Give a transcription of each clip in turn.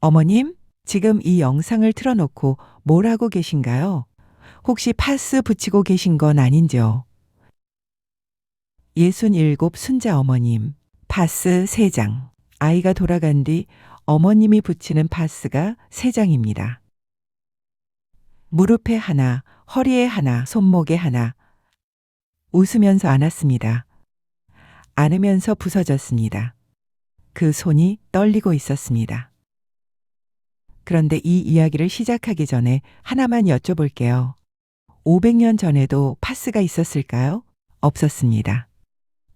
어머님, 지금 이 영상을 틀어놓고 뭘 하고 계신가요? 혹시 파스 붙이고 계신 건 아닌지요? 67 순자 어머님, 파스 3장. 아이가 돌아간 뒤 어머님이 붙이는 파스가 3장입니다. 무릎에 하나, 허리에 하나, 손목에 하나. 웃으면서 안았습니다. 안으면서 부서졌습니다. 그 손이 떨리고 있었습니다. 그런데 이 이야기를 시작하기 전에 하나만 여쭤볼게요. 500년 전에도 파스가 있었을까요? 없었습니다.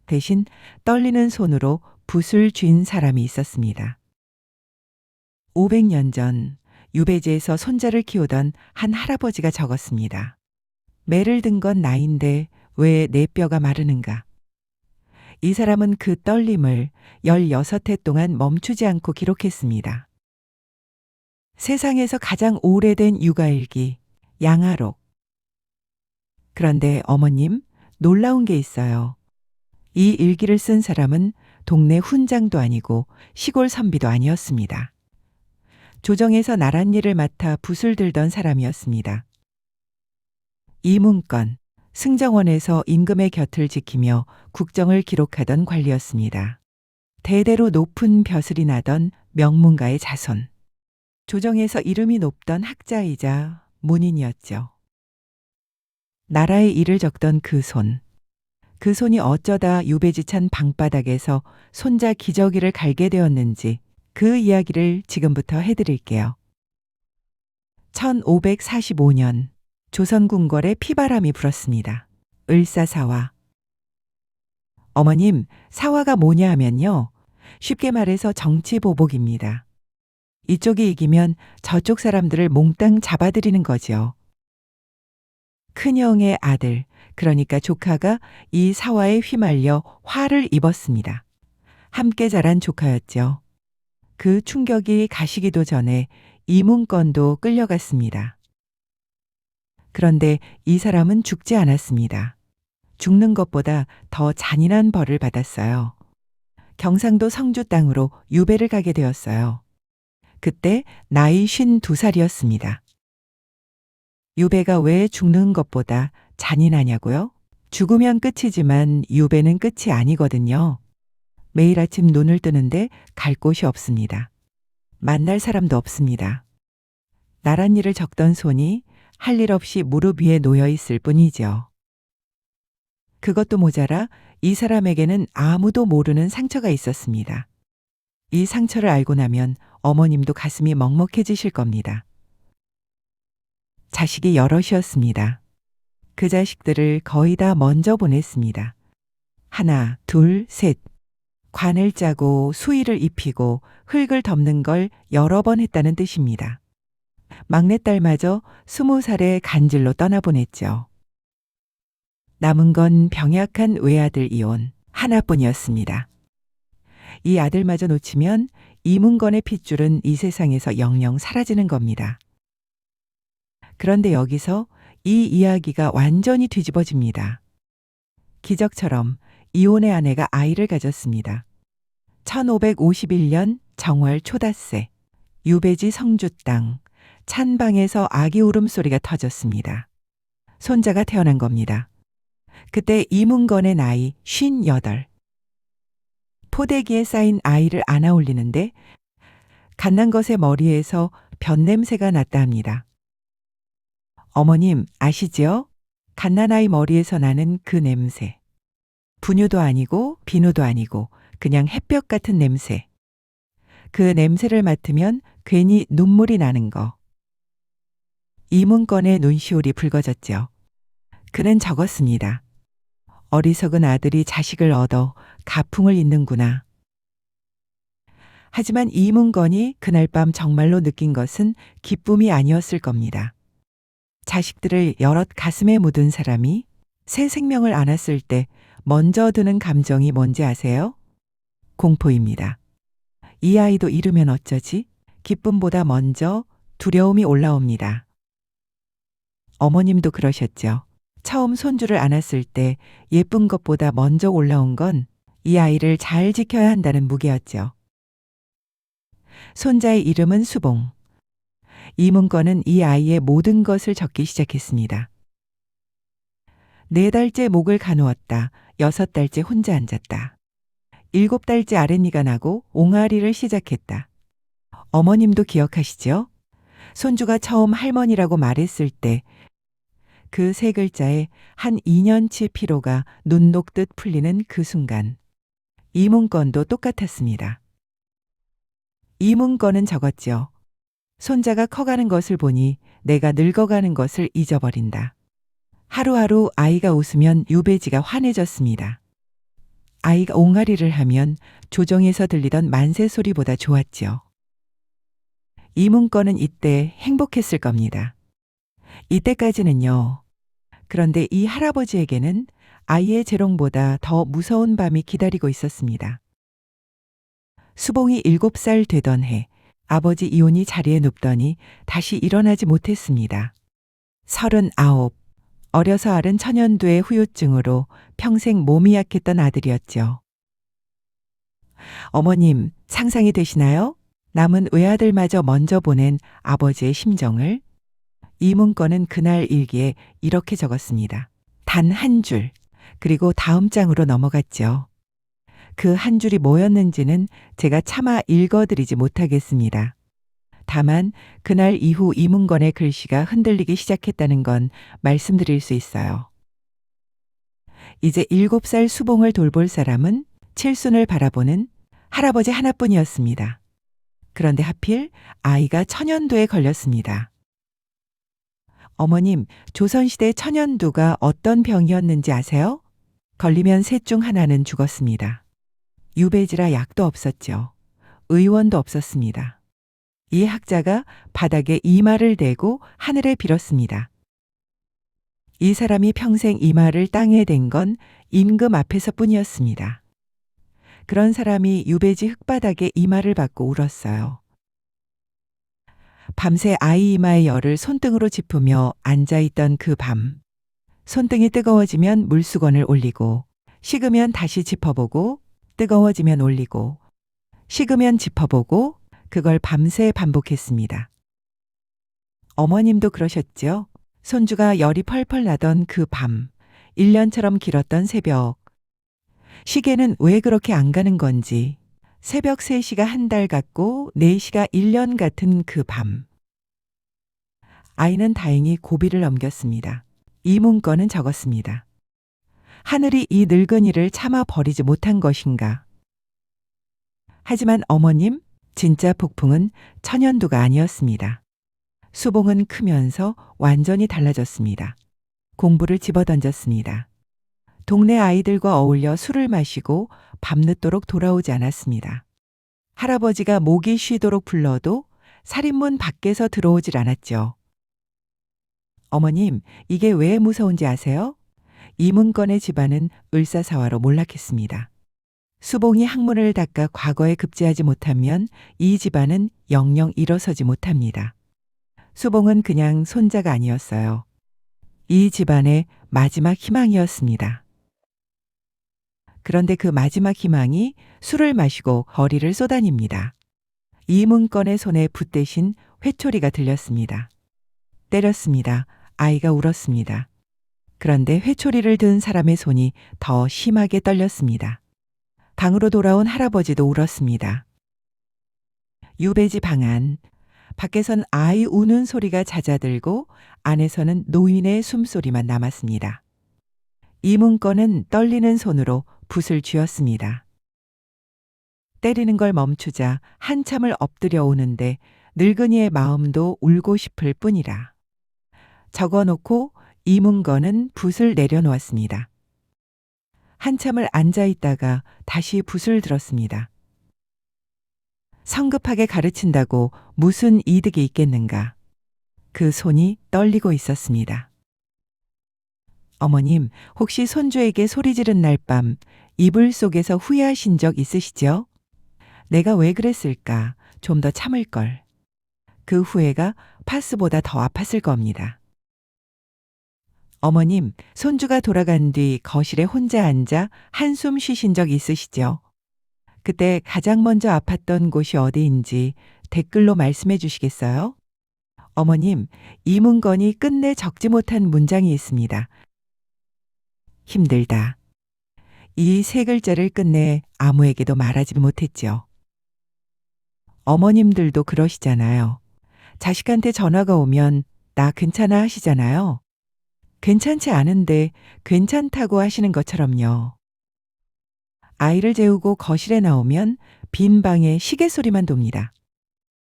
대신 떨리는 손으로 붓을 쥔 사람이 있었습니다. 500년 전 유배지에서 손자를 키우던 한 할아버지가 적었습니다. 매를 든 건 나인데 왜 내 뼈가 마르는가? 이 사람은 그 떨림을 16해 동안 멈추지 않고 기록했습니다. 세상에서 가장 오래된 육아일기, 양아록. 그런데 어머님, 놀라운 게 있어요. 이 일기를 쓴 사람은 동네 훈장도 아니고 시골 선비도 아니었습니다. 조정에서 나란 일을 맡아 붓을 들던 사람이었습니다. 이문건, 승정원에서 임금의 곁을 지키며 국정을 기록하던 관리였습니다. 대대로 높은 벼슬이 나던 명문가의 자손. 조정에서 이름이 높던 학자이자 문인이었죠. 나라의 일을 적던 그 손. 그 손이 어쩌다 유배지찬 방바닥에서 손자 기저귀를 갈게 되었는지 그 이야기를 지금부터 해드릴게요. 1545년 조선 궁궐에 피바람이 불었습니다. 을사사화. 어머님, 사화가 뭐냐 하면요. 쉽게 말해서 정치보복입니다. 이쪽이 이기면 저쪽 사람들을 몽땅 잡아들이는 거죠. 큰형의 아들, 그러니까 조카가 이 사화에 휘말려 화를 입었습니다. 함께 자란 조카였죠. 그 충격이 가시기도 전에 이문건도 끌려갔습니다. 그런데 이 사람은 죽지 않았습니다. 죽는 것보다 더 잔인한 벌을 받았어요. 경상도 성주 땅으로 유배를 가게 되었어요. 그때 나이 52살이었습니다. 유배가 왜 죽는 것보다 잔인하냐고요? 죽으면 끝이지만 유배는 끝이 아니거든요. 매일 아침 눈을 뜨는데 갈 곳이 없습니다. 만날 사람도 없습니다. 나란 일을 적던 손이 할 일 없이 무릎 위에 놓여 있을 뿐이죠. 그것도 모자라 이 사람에게는 아무도 모르는 상처가 있었습니다. 이 상처를 알고 나면 어머님도 가슴이 먹먹해지실 겁니다. 자식이 여럿이었습니다. 그 자식들을 거의 다 먼저 보냈습니다. 하나, 둘, 셋. 관을 짜고 수의를 입히고 흙을 덮는 걸 여러 번 했다는 뜻입니다. 막내딸마저 20살에 간질로 떠나보냈죠. 남은 건 병약한 외아들 이혼 하나뿐이었습니다. 이 아들마저 놓치면 이문건의 핏줄은 이 세상에서 영영 사라지는 겁니다. 그런데 여기서 이 이야기가 완전히 뒤집어집니다. 기적처럼 이혼의 아내가 아이를 가졌습니다. 1551년 정월 초닷새 유배지 성주 땅 찬방에서 아기 울음소리가 터졌습니다. 손자가 태어난 겁니다. 그때 이문건의 나이 58. 포대기에 쌓인 아이를 안아 올리는데 갓난 것의 머리에서 변냄새가 났다 합니다. 어머님 아시지요? 갓난아이 머리에서 나는 그 냄새. 분유도 아니고 비누도 아니고 그냥 햇볕 같은 냄새. 그 냄새를 맡으면 괜히 눈물이 나는 거. 이문건의 눈시울이 붉어졌죠. 그는 적었습니다. 어리석은 아들이 자식을 얻어 가풍을 잇는구나. 하지만 이문건이 그날 밤 정말로 느낀 것은 기쁨이 아니었을 겁니다. 자식들을 여럿 가슴에 묻은 사람이 새 생명을 안았을 때 먼저 드는 감정이 뭔지 아세요? 공포입니다. 이 아이도 잃으면 어쩌지? 기쁨보다 먼저 두려움이 올라옵니다. 어머님도 그러셨죠. 처음 손주를 안았을 때 예쁜 것보다 먼저 올라온 건 이 아이를 잘 지켜야 한다는 무게였죠. 손자의 이름은 수봉. 이문권은 이 아이의 모든 것을 적기 시작했습니다. 4달째 목을 가누었다. 6달째 혼자 앉았다. 7달째 아랫니가 나고 옹알이를 시작했다. 어머님도 기억하시죠? 손주가 처음 할머니라고 말했을 때 그 3글자에 한 2년치 피로가 눈 녹듯 풀리는 그 순간. 이문권도 똑같았습니다. 이문권은 적었죠. 손자가 커가는 것을 보니 내가 늙어가는 것을 잊어버린다. 하루하루 아이가 웃으면 유배지가 환해졌습니다. 아이가 옹알이를 하면 조정에서 들리던 만세 소리보다 좋았죠. 이문권은 이때 행복했을 겁니다. 이때까지는요. 그런데 이 할아버지에게는 아이의 재롱보다 더 무서운 밤이 기다리고 있었습니다. 수봉이 7살 되던 해 아버지 이혼이 자리에 눕더니 다시 일어나지 못했습니다. 39, 어려서 앓은 천연두의 후유증으로 평생 몸이 약했던 아들이었죠. 어머님, 상상이 되시나요? 남은 외아들마저 먼저 보낸 아버지의 심정을. 이문권은 그날 일기에 이렇게 적었습니다. 단 한 줄, 그리고 다음 장으로 넘어갔죠. 그 한 줄이 뭐였는지는 제가 차마 읽어드리지 못하겠습니다. 다만 그날 이후 이문권의 글씨가 흔들리기 시작했다는 건 말씀드릴 수 있어요. 이제 7살 수봉을 돌볼 사람은 칠순을 바라보는 할아버지 하나뿐이었습니다. 그런데 하필 아이가 천연두에 걸렸습니다. 어머님, 조선시대 천연두가 어떤 병이었는지 아세요? 걸리면 셋 중 하나는 죽었습니다. 유배지라 약도 없었죠. 의원도 없었습니다. 이 학자가 바닥에 이마를 대고 하늘에 빌었습니다. 이 사람이 평생 이마를 땅에 댄 건 임금 앞에서뿐이었습니다. 그런 사람이 유배지 흙바닥에 이마를 받고 울었어요. 밤새 아이 이마의 열을 손등으로 짚으며 앉아있던 그 밤. 손등이 뜨거워지면 물수건을 올리고, 식으면 다시 짚어보고, 뜨거워지면 올리고, 식으면 짚어보고, 그걸 밤새 반복했습니다. 어머님도 그러셨죠? 손주가 열이 펄펄 나던 그 밤, 1년처럼 길었던 새벽. 시계는 왜 그렇게 안 가는 건지, 새벽 3시가 한 달 같고 4시가 1년 같은 그 밤. 아이는 다행히 고비를 넘겼습니다. 이문권은 적었습니다. 하늘이 이 늙은이를 참아 버리지 못한 것인가. 하지만 어머님, 진짜 폭풍은 천연두가 아니었습니다. 수봉은 크면서 완전히 달라졌습니다. 공부를 집어던졌습니다. 동네 아이들과 어울려 술을 마시고 밤늦도록 돌아오지 않았습니다. 할아버지가 목이 쉬도록 불러도 살인문 밖에서 들어오질 않았죠. 어머님, 이게 왜 무서운지 아세요? 이문권의 집안은 을사사화로 몰락했습니다. 수봉이 학문을 닦아 과거에 급제하지 못하면 이 집안은 영영 일어서지 못합니다. 수봉은 그냥 손자가 아니었어요. 이 집안의 마지막 희망이었습니다. 그런데 그 마지막 희망이 술을 마시고 거리를 쏘다닙니다. 이문권의 손에 붓 대신 회초리가 들렸습니다. 때렸습니다. 아이가 울었습니다. 그런데 회초리를 든 사람의 손이 더 심하게 떨렸습니다. 방으로 돌아온 할아버지도 울었습니다. 유배지 방 안. 밖에선 아이 우는 소리가 잦아들고 안에서는 노인의 숨소리만 남았습니다. 이문권은 떨리는 손으로 붓을 쥐었습니다. 때리는 걸 멈추자 한참을 엎드려 오는데 늙은이의 마음도 울고 싶을 뿐이라. 적어놓고 이문권은 붓을 내려놓았습니다. 한참을 앉아있다가 다시 붓을 들었습니다. 성급하게 가르친다고 무슨 이득이 있겠는가. 그 손이 떨리고 있었습니다. 어머님, 혹시 손주에게 소리 지른 날 밤 이불 속에서 후회하신 적 있으시죠? 내가 왜 그랬을까? 좀 더 참을 걸. 그 후회가 파스보다 더 아팠을 겁니다. 어머님, 손주가 돌아간 뒤 거실에 혼자 앉아 한숨 쉬신 적 있으시죠? 그때 가장 먼저 아팠던 곳이 어디인지 댓글로 말씀해 주시겠어요? 어머님, 이 문건이 끝내 적지 못한 문장이 있습니다. 힘들다. 이 세 글자를 끝내 아무에게도 말하지 못했죠. 어머님들도 그러시잖아요. 자식한테 전화가 오면 나 괜찮아 하시잖아요. 괜찮지 않은데 괜찮다고 하시는 것처럼요. 아이를 재우고 거실에 나오면 빈 방에 시계 소리만 돕니다.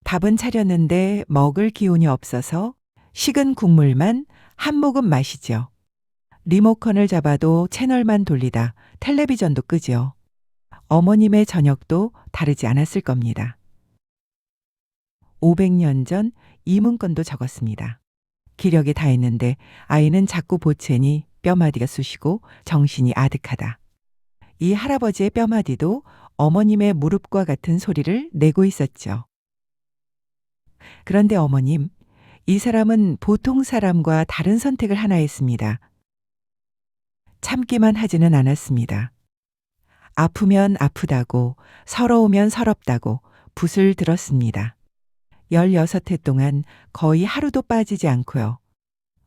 밥은 차렸는데 먹을 기운이 없어서 식은 국물만 한 모금 마시죠. 리모컨을 잡아도 채널만 돌리다 텔레비전도 끄죠. 어머님의 저녁도 다르지 않았을 겁니다. 500년 전 이 문건도 적었습니다. 기력이 다했는데 아이는 자꾸 보채니 뼈마디가 쑤시고 정신이 아득하다. 이 할아버지의 뼈마디도 어머님의 무릎과 같은 소리를 내고 있었죠. 그런데 어머님, 이 사람은 보통 사람과 다른 선택을 하나 했습니다. 참기만 하지는 않았습니다. 아프면 아프다고, 서러우면 서럽다고 붓을 들었습니다. 16해 동안 거의 하루도 빠지지 않고요.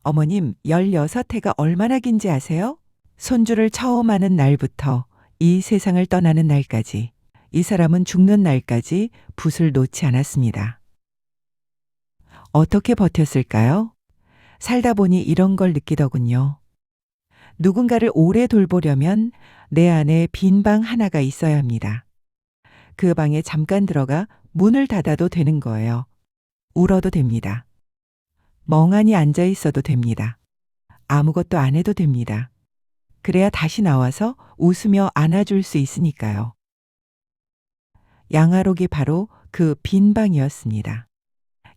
어머님, 16해가 얼마나 긴지 아세요? 손주를 처음 하는 날부터 이 세상을 떠나는 날까지, 이 사람은 죽는 날까지 붓을 놓지 않았습니다. 어떻게 버텼을까요? 살다 보니 이런 걸 느끼더군요. 누군가를 오래 돌보려면 내 안에 빈 방 하나가 있어야 합니다. 그 방에 잠깐 들어가 문을 닫아도 되는 거예요. 울어도 됩니다. 멍하니 앉아 있어도 됩니다. 아무것도 안 해도 됩니다. 그래야 다시 나와서 웃으며 안아줄 수 있으니까요. 양아록이 바로 그 빈 방이었습니다.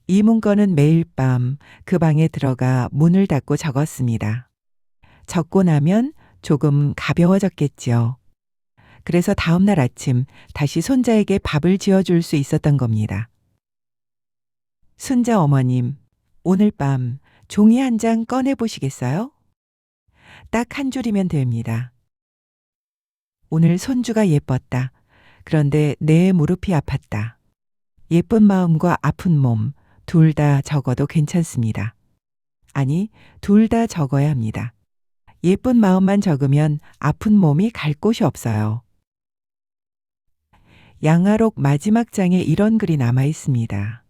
이 문건은 매일 밤 그 방에 들어가 문을 닫고 적었습니다. 적고 나면 조금 가벼워졌겠지요. 그래서 다음 날 아침 다시 손자에게 밥을 지어줄 수 있었던 겁니다. 순자 어머님, 오늘 밤 종이 한 장 꺼내 보시겠어요? 딱 한 줄이면 됩니다. 오늘 손주가 예뻤다. 그런데 내 무릎이 아팠다. 예쁜 마음과 아픈 몸, 둘 다 적어도 괜찮습니다. 아니, 둘 다 적어야 합니다. 예쁜 마음만 적으면 아픈 몸이 갈 곳이 없어요. 양아록 마지막 장에 이런 글이 남아 있습니다.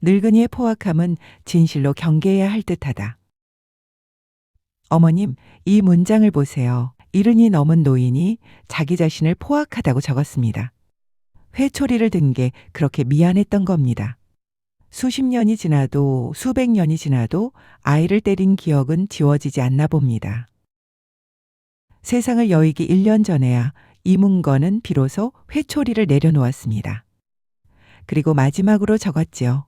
늙은이의 포악함은 진실로 경계해야 할 듯하다. 어머님, 이 문장을 보세요. 이른이 넘은 노인이 자기 자신을 포악하다고 적었습니다. 회초리를 든 게 그렇게 미안했던 겁니다. 수십 년이 지나도 수백 년이 지나도 아이를 때린 기억은 지워지지 않나 봅니다. 세상을 여의기 1년 전에야 이 문건은 비로소 회초리를 내려놓았습니다. 그리고 마지막으로 적었지요.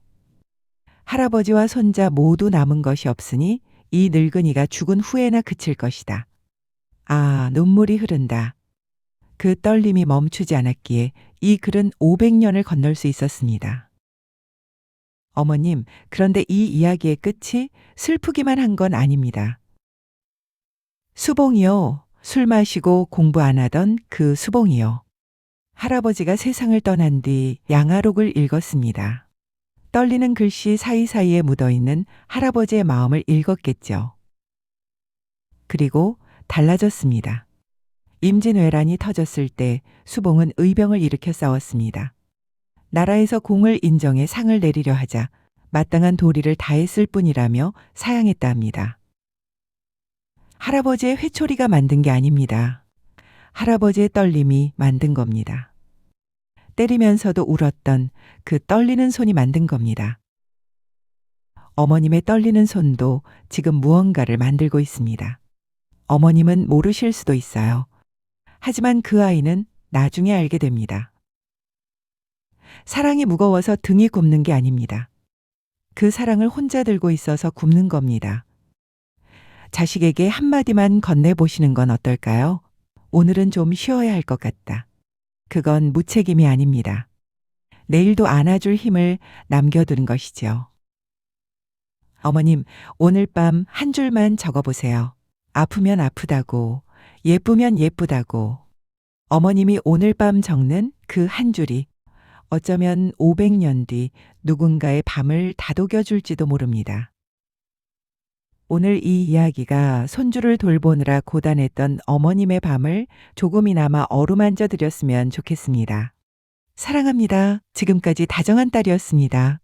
할아버지와 손자 모두 남은 것이 없으니 이 늙은이가 죽은 후에나 그칠 것이다. 아, 눈물이 흐른다. 그 떨림이 멈추지 않았기에 이 글은 500년을 건널 수 있었습니다. 어머님, 그런데 이 이야기의 끝이 슬프기만 한 건 아닙니다. 수봉이요. 술 마시고 공부 안 하던 그 수봉이요. 할아버지가 세상을 떠난 뒤 양아록을 읽었습니다. 떨리는 글씨 사이사이에 묻어있는 할아버지의 마음을 읽었겠죠. 그리고 달라졌습니다. 임진왜란이 터졌을 때 수봉은 의병을 일으켜 싸웠습니다. 나라에서 공을 인정해 상을 내리려 하자 마땅한 도리를 다했을 뿐이라며 사양했다 합니다. 할아버지의 회초리가 만든 게 아닙니다. 할아버지의 떨림이 만든 겁니다. 때리면서도 울었던 그 떨리는 손이 만든 겁니다. 어머님의 떨리는 손도 지금 무언가를 만들고 있습니다. 어머님은 모르실 수도 있어요. 하지만 그 아이는 나중에 알게 됩니다. 사랑이 무거워서 등이 굽는 게 아닙니다. 그 사랑을 혼자 들고 있어서 굽는 겁니다. 자식에게 한마디만 건네보시는 건 어떨까요? 오늘은 좀 쉬어야 할 것 같다. 그건 무책임이 아닙니다. 내일도 안아줄 힘을 남겨두는 것이죠. 어머님, 오늘 밤 한 줄만 적어보세요. 아프면 아프다고, 예쁘면 예쁘다고. 어머님이 오늘 밤 적는 그 한 줄이 어쩌면 500년 뒤 누군가의 밤을 다독여 줄지도 모릅니다. 오늘 이 이야기가 손주를 돌보느라 고단했던 어머님의 밤을 조금이나마 어루만져 드렸으면 좋겠습니다. 사랑합니다. 지금까지 다정한 딸이었습니다.